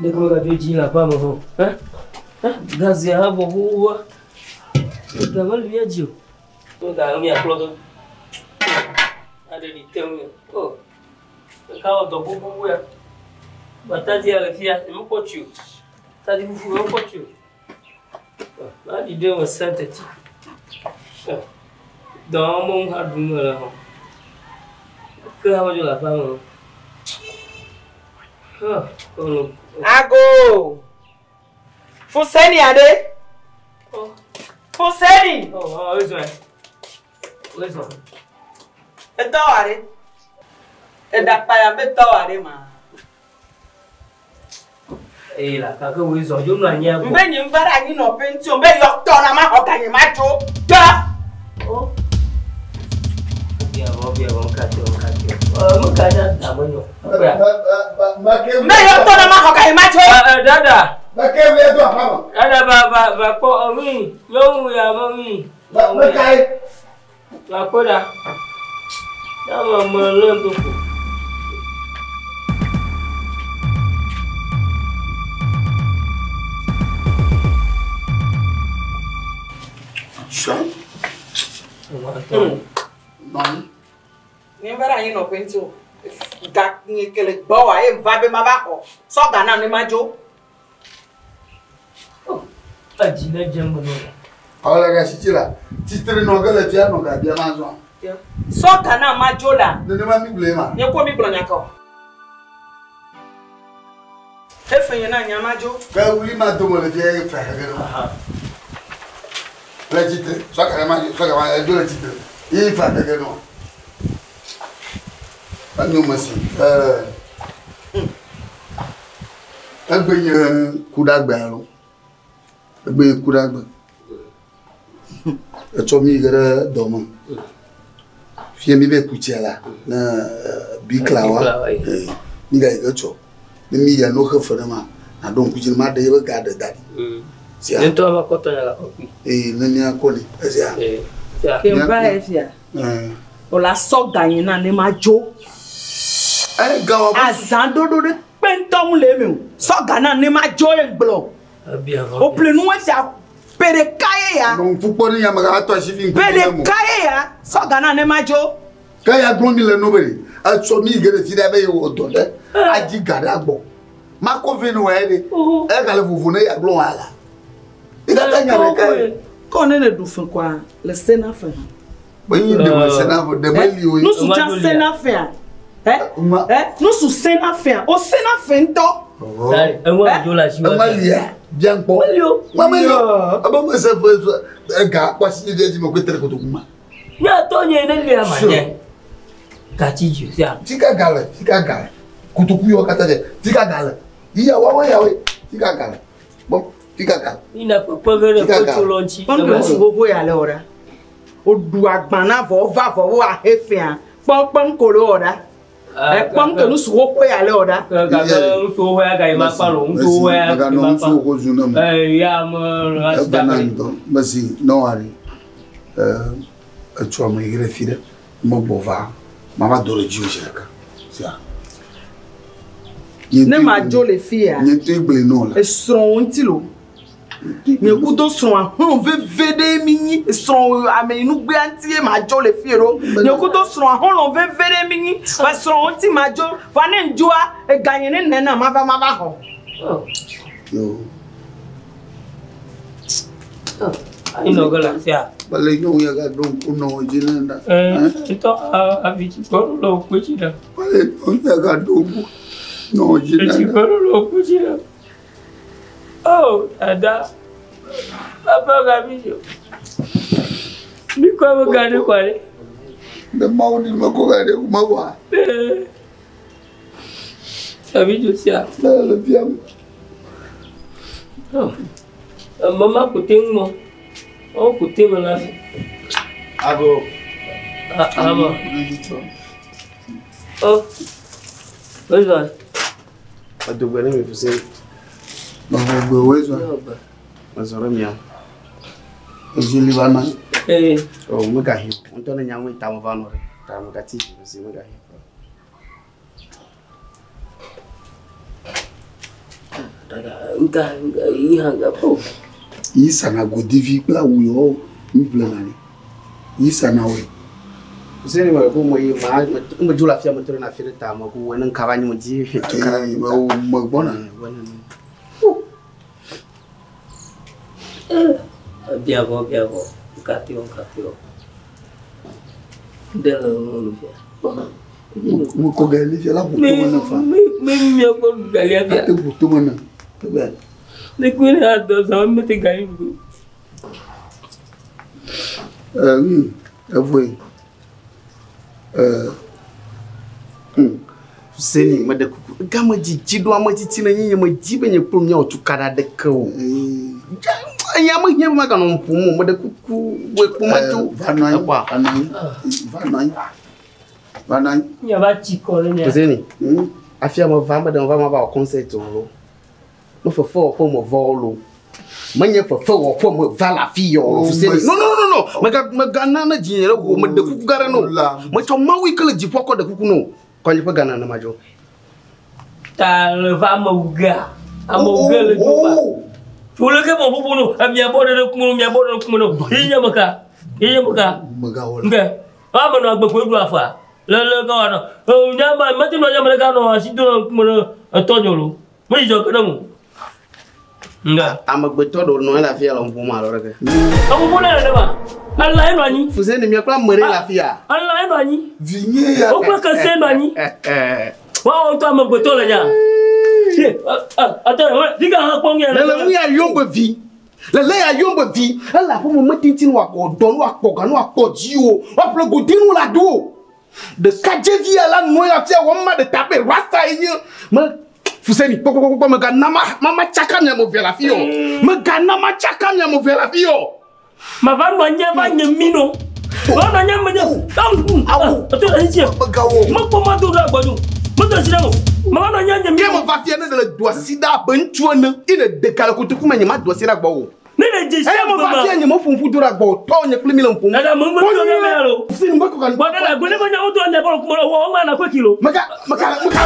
Dès que vous avez dit la femme, hein? Gazé à vos roues. Vous avez bien dit. Vous avez mis à clore. Allez, dites-moi. Oh. Le cas où vous pouvez. Bataille à la fille, c'est mon pote. Ça dit, vous pouvez mon pote. Là, l'idée, on s'est dit. Dans mon hardum, là. Que avez-vous la femme? Ago! Fousseni ade? Fousseni! Oh, où est-ce? Où est-ce? E taware? E da paya be taware ma. Eh là, quand vous êtes au jour, il y a un peu. Mbe ni mbara ni no pension, mbe yo tona ma okanye macho. Ja! Oh. Bien, bon, cadeau. Mon cadeau, la bonne. Mbe yo tona ma okanye macho. Dada. Ba ke we do papa. Dada ba ko mi. Yo ya mami. Ba kai. La koda. Ya mama lendo ko. Sure. Non. Ni mbara ni no pension. Ga ni kele gbo wa e va be ma ba ko. So ga na ni majo. Adina jambo no. Ala ga sitira. Titre no ga le tia no ga bia ma so. So ga na majo la. Ne ma mi blema. Ye ko mi blo nya ko. E fenye na nya majo. Ga wuli ma do mo le tia e fa ga no. Le titre, so ga ma do le titre. E fa ga no. Anyo masi. Agbe kudagba lo. Agbe kudagba. Eto mi gara domo. Fie mi be kuchiala na biklawa. Ni ga eto. Ni mi ya no khafana ma. Na don kujin ma da yeba ga da dadi. Nto ma koto ya la kopi. Na ni akoni. Asia. Ke mba efia. O la so ganye na ne majo. Gawa Azando do de pentom le mi. So gana ne majo e glo. Bien. O plenu e fia pere kaye ya. Non fupo ni ya maga ato asifin. Pere kaye ya. So gana ne majo. Kaya gbomi le nobody. Aso mi gele ti da be yo odo de. Aji gada gbo. Ma ko vinu we de. E ga le fufu ne ya glo ala. Ida tanya re kai. Ko ne du fin kwa le sena fin. Boyin de mo sena fo de mali o. Nous sous sena fin. Nous sous sena fin. O sena fin to. Bien po. Mamelio. Aba mo se fo ga kwasi de mo kwetere ko to kuma. Ya to nye ne le amanye. Kachiju sia. Tika gale. Kutuku yo kata de. Tika gale. Iya wa yawe. Tika gale. Bon, tika gale. Ina pogere ko lonchi. Pon so go ya le ora. O du agban na vo va vo wa hefia. Pon ko lo ora. Pon ke nu so ko ya le ora. Ga so ho ya ga ma pa lo, so ho ya ga ma pa. Ya mo Fernando, mas não ari. A tua mãe grafida, uma bova, mama dora de hoje cá. Sia. Ne majo le fia. Ni te ble no la. E son tilo. Me kudo son ahun ve de mi son ame inu gbe antie majo le fiero. Ne kudo son ahun ve de mi va son ti majo va ne njua e ganye ne nena ma va ho. Yo. Ino gola sia. Bale no ya ga don kuno jinenda. Ito aviti ko lo kuchida. Bale no ya ga don no jinenda. Ko lo kuchida. Oh, ada. Papa gabijo. Biko mo gani kwale. De mauni mako gade kumawa. Gabijo sia. Le piam. Oh. Mama kuting mo. Oh, kuting mo la. Ago. Ama. Oh. Where's one? Adogwe ni Fousseni. Bagwe wezo. Mazoro mia. Ejili bana. Oh, muga hi. Onto na nyamu itamu vanore. Tamu gati, si muga hi. Nga ihanga po. Isa na go divi pla uyo mplana. Isa na we. Fousseni ma ko moyi ma jula fiya mutoro na fere ta ma ko wannan kabani mu ji to kara ma bona. Biavo. Katio. Dela no via. Ko gali fi la buto na fa. Me ko gali afia. Buto na. Bebe. Le kwini ado sa me te gali bu. Avoué. Fousseni ma da ku gama jijido ma titina yin ma jibe nye prom nya otukara de ko. Ya ma nya ma kanon pumu ma da ku we kuma to Vanai. Nya ba chiko le nya. Fousseni. Afia ma va ma da va ma ba concert lo. No fo mo volo. Manya fo mo va la fille Fousseni. No. Ma gana na jinere go ma da ku gara no. Ma to ma wi kala jipo ko da ku no. Kwa njipa gana na majo. Ta le va mauga. Amauga le juba. Fule ke mo bubuno, amia bodo no kumono. Inya maka. Maga wala. Nge. Ama no agbekwe du afa. Le ka wana. O nyama mati no nyama le ka no asido no kumono atonyolo. Mo ijo kana mu. Nga. Amagbeto do no la fia lo mpuma lo reke. Amu bona le ba. Allah eno anyi. Fousseni mi akla mere la fia. Allah eno anyi. Vinye ya. O kwa ka se eno anyi. Wa o to amagbeto le nya. Attends, diga ha kpongya. Le mu ya yombo vi. Le ya yombo vi. Ala po mo matintin wa ko don wa ko kan wa ko ji o. Wa plo godinu la do. De kajevi ala no ya fia wo ma de tape rasta yin. Ma Fousseni poko me ganna mama chaka nya mo vela fio. Me ganna ma chaka nya mo vela fio. Ma va no nya ba nya mino. Wa no nya menya. Attends, ici. Ma po ma do la gbadu. Mo to sira mo. Ma no nya mino. Ke mo va fia na de do sida bantuo na ina de kala kutu kuma nya ma do sida gbo. Nene je se mo va fia nya mo funfu do ra gbo to nya kule mi lo mpum. Ada mo mo do na melo. Fousseni mo ko kan. Ba da go ne mo nya o do na bo ko mo ma na ko kilo. Maka wa.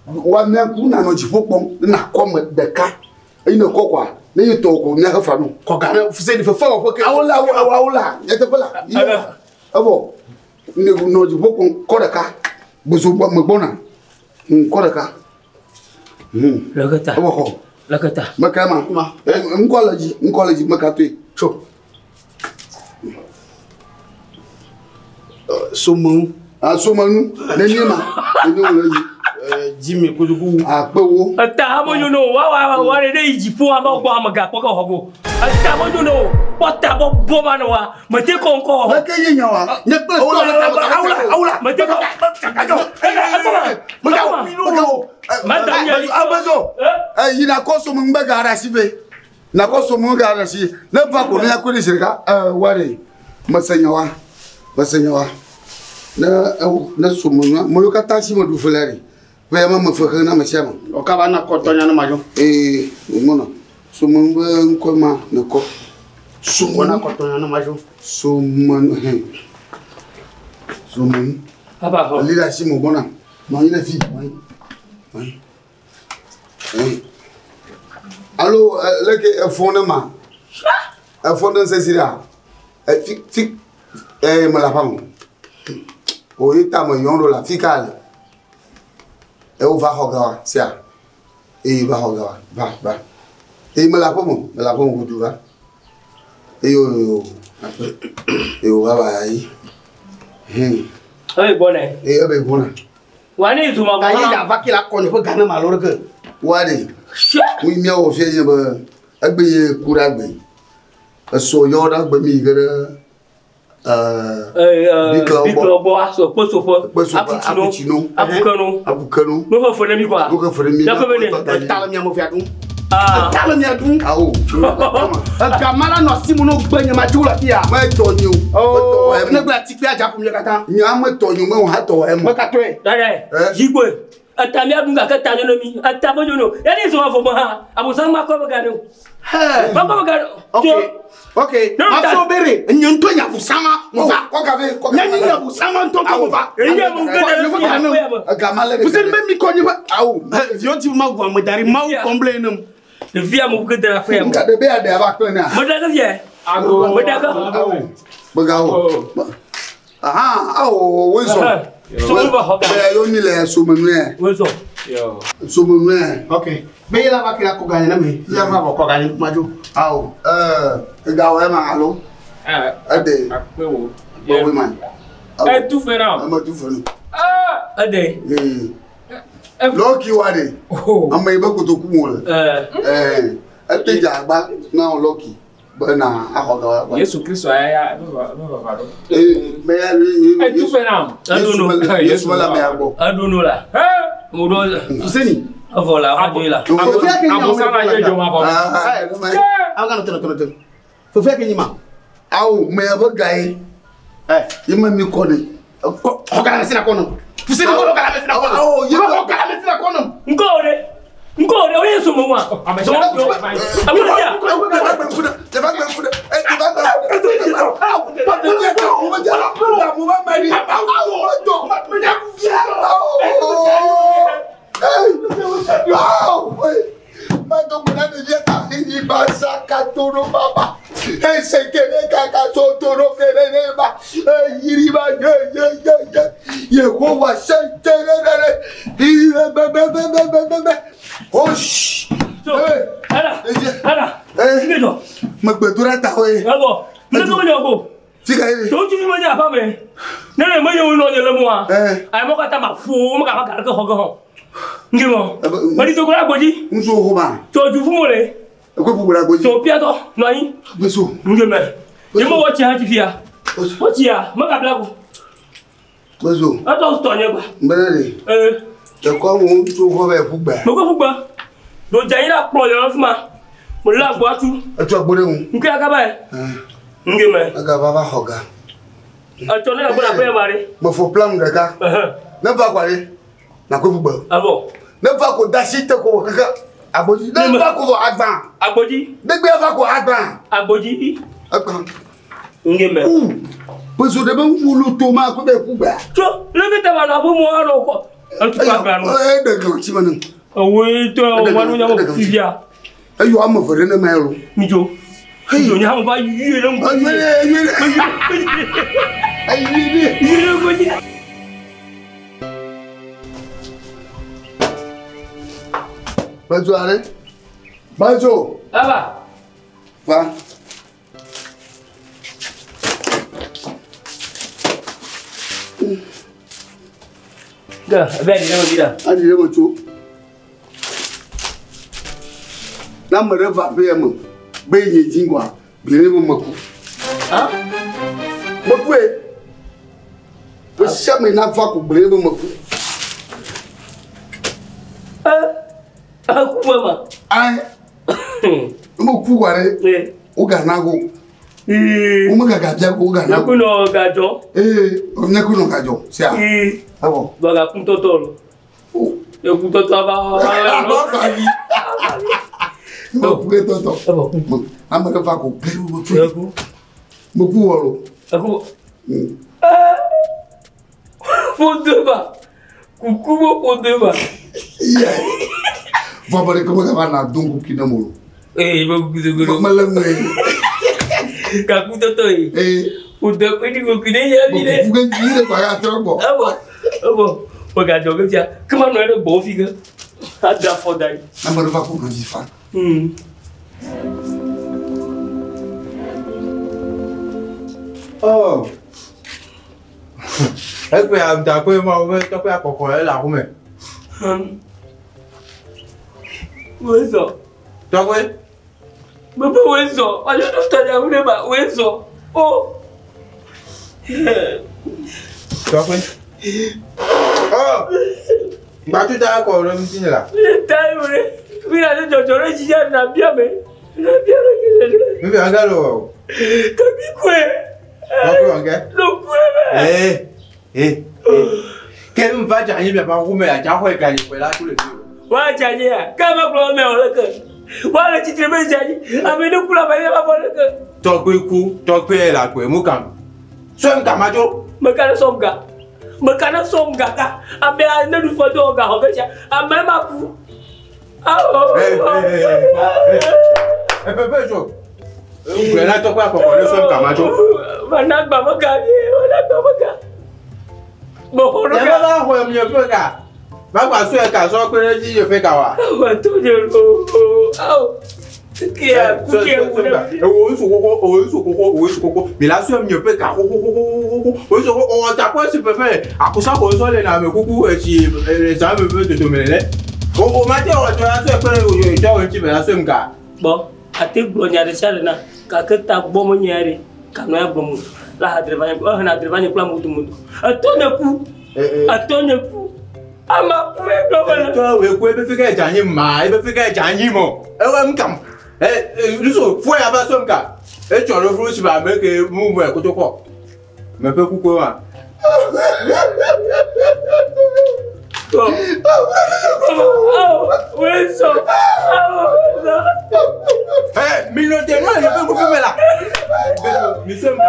Wa me ku na no jipopom na kom de ka ina kokwa na yitoko na hafa no Ko ga Fousseni fe fa ko ke awula yete bala abo ni no jipopom ko de ka bozo bo me bona ko de ka Lakata. abo ko Lakata. makama nkolaji makatwe cho Somenu. Somenu nenima nenima Jimmy kudugu apewo Ata mo you know wa re de ijipo ama gbo amaga poko hogo. Ata mo you know porta bon manoa. Mettez concours. Mais que y a ne peut pas mettez madame il a consommé un bagage na consommé un bagage ne pas qu'on a connu ça wari masanyawa na somo mo ka tashi mo du fulari we ma mo fa na ma chama o ka ba na ko tonya na majo mono somo ko ma na ko somo na ko tonya na majo somo papa ho ali la simo bona ma ina fi allo le fondement fondement c'est ça fi me la femme o ita mo yondo la fikale o va hoga sia va hoga va me la femme vous va yo va ba yi bonne be bonne wani zuma ba ya va ki la ko ne ko gana maloro ke wade oui mi o fe ye ba agbe kura gbe so yo da gbe mi gere Biclobo aso poso aputino abukano no ho fone mi kwa no ho fone mi da ko bene tala mi mo fi adun tala mi adun awo gamala no simu no gbanya ma jula fia ma tonyu ne gba ti pe aja kum le kata nya ma tonyu ma ha to em ma ka to e dare jigwe atami abunga ka tanyo no mi atabojo no ya ni so fo mo ha abusan ma ko ga no ba ko ga okay ma so bere nyonto nya busama mo va ko ka ve ko nya busama nto ko mo va nya mo ga gamala vous êtes même mi ko ni va aw yonti ma gwa mo dari ma comble nam le via mo ga dara fa ka de be ade aba ko na mo daga ye mo daga bagawo aha aw weso so ba hoga yo ni le SOMENOU weso yo SOMENOU okay be la ba kila ko ganya na me ya ma ko ganya majo aw gawo ma alo ade akwewo we man tout fera ma tout fera ade loki wade amma iba ko to kumola ate jagba na loki bana ahoga wa Yesu Kristo aya ba me ya tout fera Yesu mala me agbo aduno la mo do Fousseni voilà adoila abosana ye jo ma ba anga no tele fo fe ke nyima aw me ba gai yima mi ko ni ko ga na sina kono Fousseni ko ga na sina kono ko ga na sina kono ngore o Yesu mo wa so amuja Magbedura ta we abo ndo mo go fika ile to ti mo ja pa me nene mo yo no le mo a ai mo ka ta ma fu mo ka ka ko ho ngimo bari to ko agboji nso ho ba to ju fu mo le ko fu gura agboji to piato no yin beso ngeme ye mo wo ti ha ti fia wo ti ya mo ka bla ko beso ato to nye gba mbere e ko mo nso ho ba fu gba mo ko fu gba do jayin la plo le ran fuma mo la gbo atu atu agbore mu nke aka ba ngeme aga baba hoga ato le agbo na pe mari mo fo plan de ka na fa kware na ko fu gba abo na fa ko dashi te ko kaka agboji na fa ko agban agboji degbe fa ko agban agboji agban ngeme beso de ben wulu to ma ko be fu gba to le ke ta ba na bu mo aro ko antu ka gba no de ko ti manan owe to wa no nya mo fia ayo am fere na melo mijo mijo nya mo ba yue le ngo yue ngo ji Bezo are Bezo aba va ga beri le ngida ani le mo cho na mere va be mo be yin jingwa Bien maku. Hein? Maku e. Vous jamais n'a pas que bien maku. Maman. Ai. Maku ware. O ganago. O mo gaga go ganago. Nakuno gajo. O nakuno gajo. Sia. Ah bon. Baga kuntotolo. Eu kuntotaba. Não, porque tô. Tá bom. A mãe vai com o pelo no teu. Mogu walo. Aku. Podeba. Kukumo podeba. Iya. Vou para como que vai na dungo que não moro. Vou kuzugo. Malang eh. Kaku totoi. Udah ini gua kini ya bile. Bukan gila para trobo. Abo. Baga joga dia. Kemana ada bom figa? Ada fodai. A mãe vai com o Jifa. Oh. Est-ce que tu as fait ma ouverte, tu as fait quoi là, Romain? Où est-ce? Tu as fait? Mais où est-ce? Ah, je ne t'ai pas vu, mais où est-ce? Oh. Tu as fait? Oh. Bah tu t'as encore le petit là. T'as eu oui, là, je te dis, on a bien, mais on a bien regardé. Mais regarde là. T'as dit quoi? Le quoi? Quel me va gagner, mais pas Romain, tu as fait gagner là tous les jours. Ouais, gagner, quand ma blonde est au cœur. Voilà, tu te mets gagner. Avec nous, pour la veille, ma blonde est au cœur. Toi, coup, toi, là, quoi, Moukam. Sois un camacho. Me canne son gars. Me canne son gars. Ah, mais elle ne nous faut donc gars. Ah, même à vous. Ah, oh. Pépé, Jo. Vous là, tu pas pour le soin camacho. Maintenant, maman gagne. Maintenant, maman gagne. Bon, on regarde. Là, on mieux peu gars. Va voir sur un casson que le dit je fais kawa. Ah, tout de l'eau. Ah, qui a coupé mais là, sur mieux peu gars. On t'a pas si pépé. À cause ça, on soit les names coucou et si les âmes veulent te tomber là. Au matin, on va te faire un petit peu la somme gars. Bon, à tes blondières de chaleur, quand tu as bon manière, quand tu as bon, là, on a devant plein de monde. À ton époux, à ton époux, à ma femme, toi, oui, vous pouvez faire gagner ma, il peut faire gagner mon. Et on comme, nous sommes fouillés à la somme gars. Et tu as le flou, tu vas mettre mon vrai côté quoi. Mais peu coucou, hein. Oh, oui, ça. Eh, minotez moi, je peux vous filmer là. Nous sommes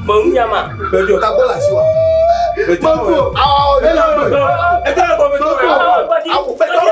Bom nyama. Betul. Tak boleh siwa. Betul. Awak ni lah. Itu apa betul? Aku betul.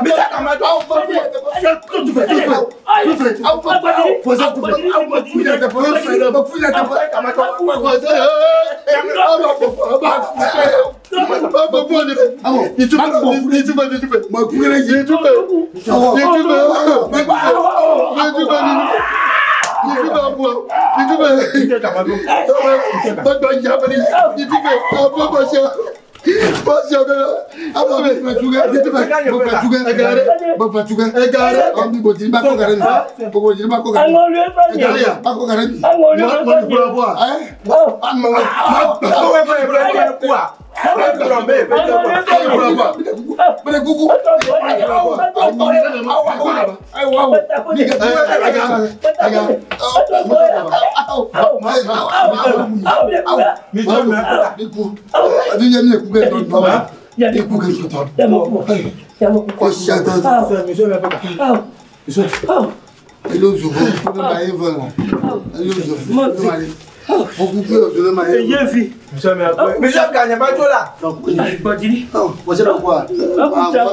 Bisa kamu tahu? Elle ose vous, vous m'avez volé. Elle ose vous. Beaucoup plus, je ne m'avais J'ai vu. Mais ça gagne pas tout là. Pas dit. non, vous savez quoi?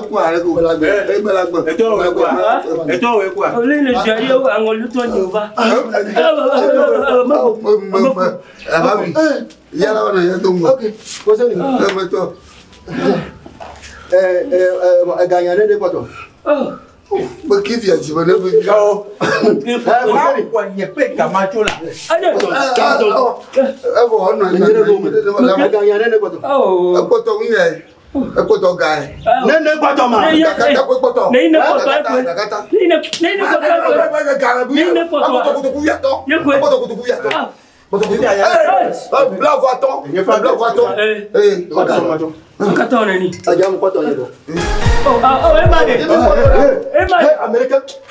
Quoi avec vous la gueule? Et toi, ouais quoi? Et toi, ouais quoi? On est le jardin où on le toit nous va. Ah oui. Il y a là, il y a donc. Ok. Vous savez, gagner des potos. Mais qui vient, je ne veux pas. Il n'y a pas de camacho là.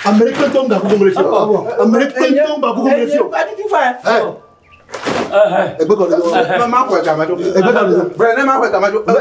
Américain tombe dans le fio. Américain tombe dans le fio. Maman quoi camacho? Vraiment quoi camacho? Quoi